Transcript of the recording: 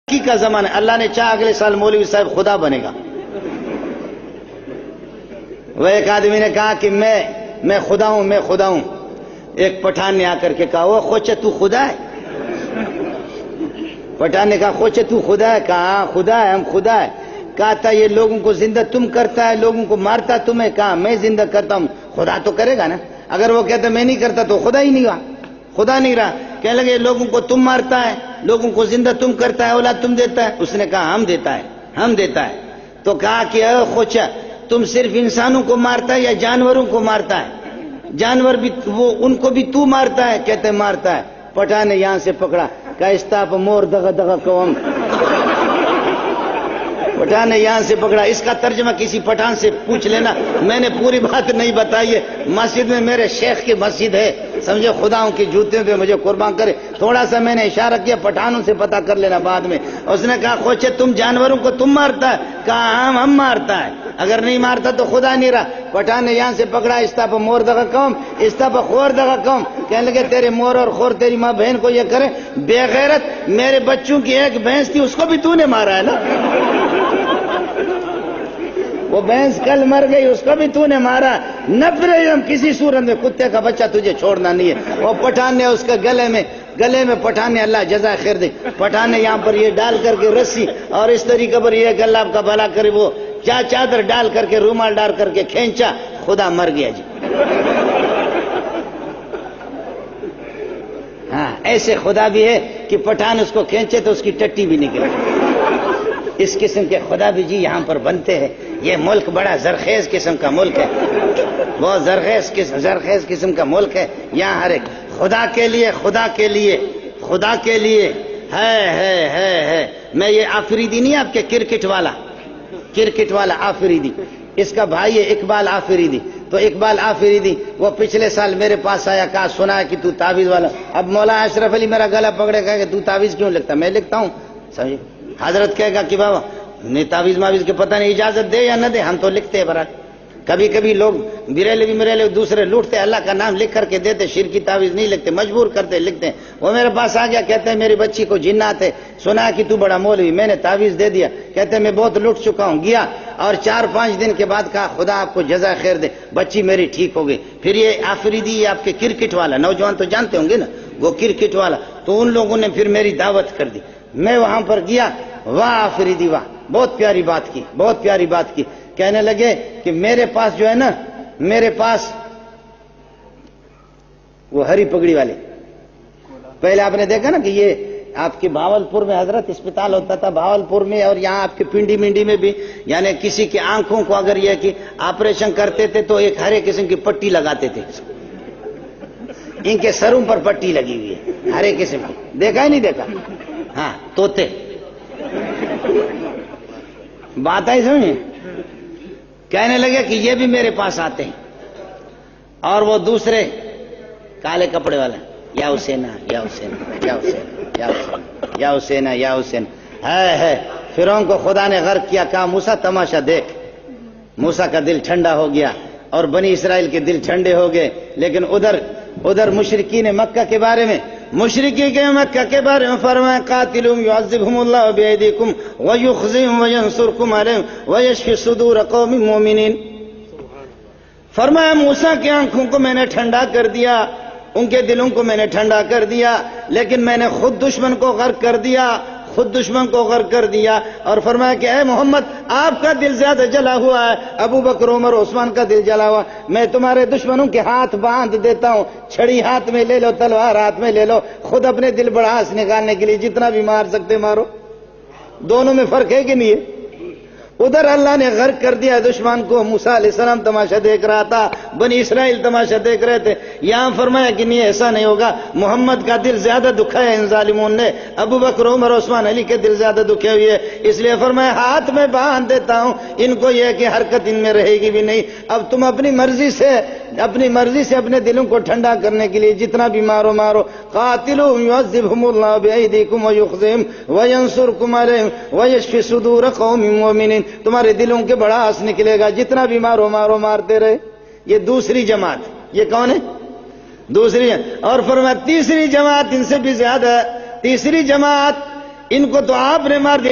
کی کا زمانہ ہے، اللہ نے چاہا اگلے سال مولوی صاحب خدا بنے گا۔ وہ ایک آدمی نے کہا کہ میں خدا ہوں، میں خدا ہوں۔ ایک پٹھان نے آ کر کے کہا وہ خوچے تو خدا ہے؟ پٹھان نے کہا خوچے تو خدا ہے؟ کہا ہاں خدا ہے، ہم خدا ہے۔ کہا تھا یہ لوگوں کو زندہ تم کرتا ہے، لوگوں کو مارتا تمہیں؟ کہا میں زندہ کرتا ہوں، خدا تو کرے گا نا۔ اگر وہ کہتا میں نہیں کرتا تو خدا ہی نہیں ہوا، خدا نہیں رہا۔ کہنے لگے لوگوں کو تم مارتا ہے، لوگوں کو زندہ تم کرتا ہے، اولاد تم دیتا ہے؟ اس نے کہا ہم دیتا ہے، ہم دیتا ہے۔ تو کہا کہ اے خوچا تم صرف انسانوں کو مارتا ہے یا جانوروں کو مارتا ہے؟ جانور بھی وہ ان کو بھی تو مارتا ہے؟ کہتے مارتا ہے۔ پٹھان نے یہاں سے پکڑا، کہا استاپ مور دغا دغا قوم۔ پٹھان نے یہاں سے پکڑا، اس کا ترجمہ کسی پٹھان سے پوچھ لینا، میں نے پوری بات نہیں بتائی ہے۔ مسجد میں میرے شیخ کی مسجد ہے، سمجھے، خداؤں کی جوتیوں پہ مجھے قربان کرے۔ تھوڑا سا میں نے اشارہ کیا، پٹھانوں سے پتہ کر لینا بعد میں۔ اس نے کہا خوچے تم جانوروں کو تم مارتا ہے؟ کہا ہم مارتا ہے، اگر نہیں مارتا تو خدا نہیں رہا۔ پٹھان نے یہاں سے پکڑا، استاپ مور دغا قوم، استاپ خور دغا قوم۔ کہنے لگے تیرے مور اور خور تیری ماں بہن کو یہ کرے؟ بے غیرت، میرے بچوں کی ایک بھینس تھی، اس کو بھی تو نے مارا ہے نا؟ وہ بھینس کل مر گئی، اس کو بھی تو نے مارا۔ نفرت ہم کسی صورت میں، کتے کا بچہ تجھے چھوڑنا نہیں ہے۔ وہ پٹھان نے اس کے گلے میں پٹھان نے، اللہ جزا خیر دے، پٹھان نے یہاں پر یہ ڈال کر کے رسی اور اس طریقے پر یہ کہ اللہ آپ کا بھلا کرے، وہ چادر ڈال کر کے رومال ڈال کر کے کھینچا، خدا مر گیا جی۔ ہاں ایسے خدا بھی ہے کہ پٹھان اس کو کھینچے تو اس کی ٹٹی بھی نکلے۔ اس قسم کے خدا بھی جی یہاں پر بنتے ہیں۔ یہ ملک بڑا زرخیز قسم کا ملک ہے، بہت زرخیز قسم کا ملک ہے۔ یہاں ہر ایک خدا کے لیے ہے۔ میں یہ آفریدی نہیں، آپ کے کرکٹ والا آفریدی، اس کا بھائی ہے اقبال آفریدی۔ تو اقبال آفریدی وہ پچھلے سال میرے پاس آیا، کہا سنا ہے کہ تو تعویذ والا۔ اب مولا اشرف علی میرا گلا پکڑے، کہا کہ تو تعویذ کیوں لکھتا؟ میں لکھتا ہوں، سمجھے۔ حضرت کہے گا کہ بابا نہیں تعویذ ماویذ کے پتہ نہیں اجازت دے یا نہ دے، ہم تو لکھتے ہیں برات۔ کبھی لوگ میرے دوسرے لوٹتے، اللہ کا نام لکھ کر کے دیتے، شرکی تعویذ نہیں لکھتے، مجبور کرتے لکھتے ہیں۔ وہ میرے پاس آ گیا، کہتے ہیں میری بچی کو جنات ہے، سنا کہ تو بڑا مولوی، میں نے تعویذ دے دیا۔ کہتے ہیں میں بہت لٹ چکا ہوں، گیا اور 4-5 دن کے بعد کہا خدا آپ کو جزا خیر دے، بچی میری ٹھیک ہو گئی۔ پھر یہ آفریدی آپ کے کرکٹ والا، نوجوان تو جانتے ہوں گے نا، وہ کرکٹ والا، تو ان لوگوں نے پھر میری دعوت کر دی۔ میں وہاں پر گیا، واہ آفریدی واہ، بہت پیاری بات کی۔ کہنے لگے کہ میرے پاس جو ہے نا، میرے پاس وہ ہری پگڑی والے، پہلے آپ نے دیکھا نا کہ یہ آپ کے بھاولپور میں حضرت اسپتال ہوتا تھا، بھاولپور میں، اور یہاں آپ کے پنڈی منڈی میں بھی، یعنی کسی کی آنکھوں کو اگر یہ کہ آپریشن کرتے تھے تو ایک ہرے قسم کی پٹی لگاتے تھے، ان کے سروں پر پٹی لگی ہوئی ہے ہرے قسم کی، دیکھا ہی نہیں دیکھا؟ ہاں توتے، بات آئی سمجھے؟ کہنے لگے کہ یہ بھی میرے پاس آتے ہیں، اور وہ دوسرے کالے کپڑے والے، یا حسین ہے۔ فرعون کو خدا نے غرق کیا، کہا موسیٰ تماشا دیکھ۔ موسیٰ کا دل ٹھنڈا ہو گیا اور بنی اسرائیل کے دل ٹھنڈے ہو گئے۔ لیکن ادھر مشرکین مکہ کے بارے میں فرمایا قاتلہم یعذبہم اللہ بایدیکم ویخزیہم وینصرکم علیہم ویشفی صدور قوم مومنین۔ فرمایا موسیٰ کی آنکھوں کو میں نے ٹھنڈا کر دیا، ان کے دلوں کو میں نے ٹھنڈا کر دیا، لیکن میں نے خود دشمن کو غرق کر دیا، اور فرمایا کہ اے محمد آپ کا دل زیادہ جلا ہوا ہے، ابو بکر عمر عثمان کا دل جلا ہوا، میں تمہارے دشمنوں کے ہاتھ باندھ دیتا ہوں، چھڑی ہاتھ میں لے لو، تلوار ہاتھ میں لے لو، خود اپنے دل بڑھاس نکالنے کے لیے جتنا بھی مار سکتے مارو۔ دونوں میں فرق ہے کہ نہیں ہے؟ ادھر اللہ نے غرق کر دیا دشمن کو، موسیٰ علیہ السلام تماشا دیکھ رہا تھا، بنی اسرائیل تماشا دیکھ رہے تھے۔ یہاں فرمایا کہ نہیں ایسا نہیں ہوگا، محمد کا دل زیادہ دکھا ہے ان ظالموں نے، ابو بکر عمر عثمان علی کے دل زیادہ دکھے ہوئے ہے، اس لیے فرمایا ہاتھ میں باندھ دیتا ہوں، ان کو یہ کہ حرکت ان میں رہے گی بھی نہیں۔ اب تم اپنی مرضی سے اپنے دلوں کو ٹھنڈا کرنے کے لیے جتنا بھی مارو۔ قاتلوا يعذبهم الله بأيديكم ويخزيهم وينصركم عليهم ويشفي صدور قوم مؤمنين۔ تمہارے دلوں کے بڑاس نکلے گا، جتنا بھی مارو مارتے رہے۔ یہ دوسری جماعت، یہ کون ہے؟ دوسری، اور فرمایا تیسری جماعت ان سے بھی زیادہ، تیسری جماعت ان کو تو آپ نے مار دیا.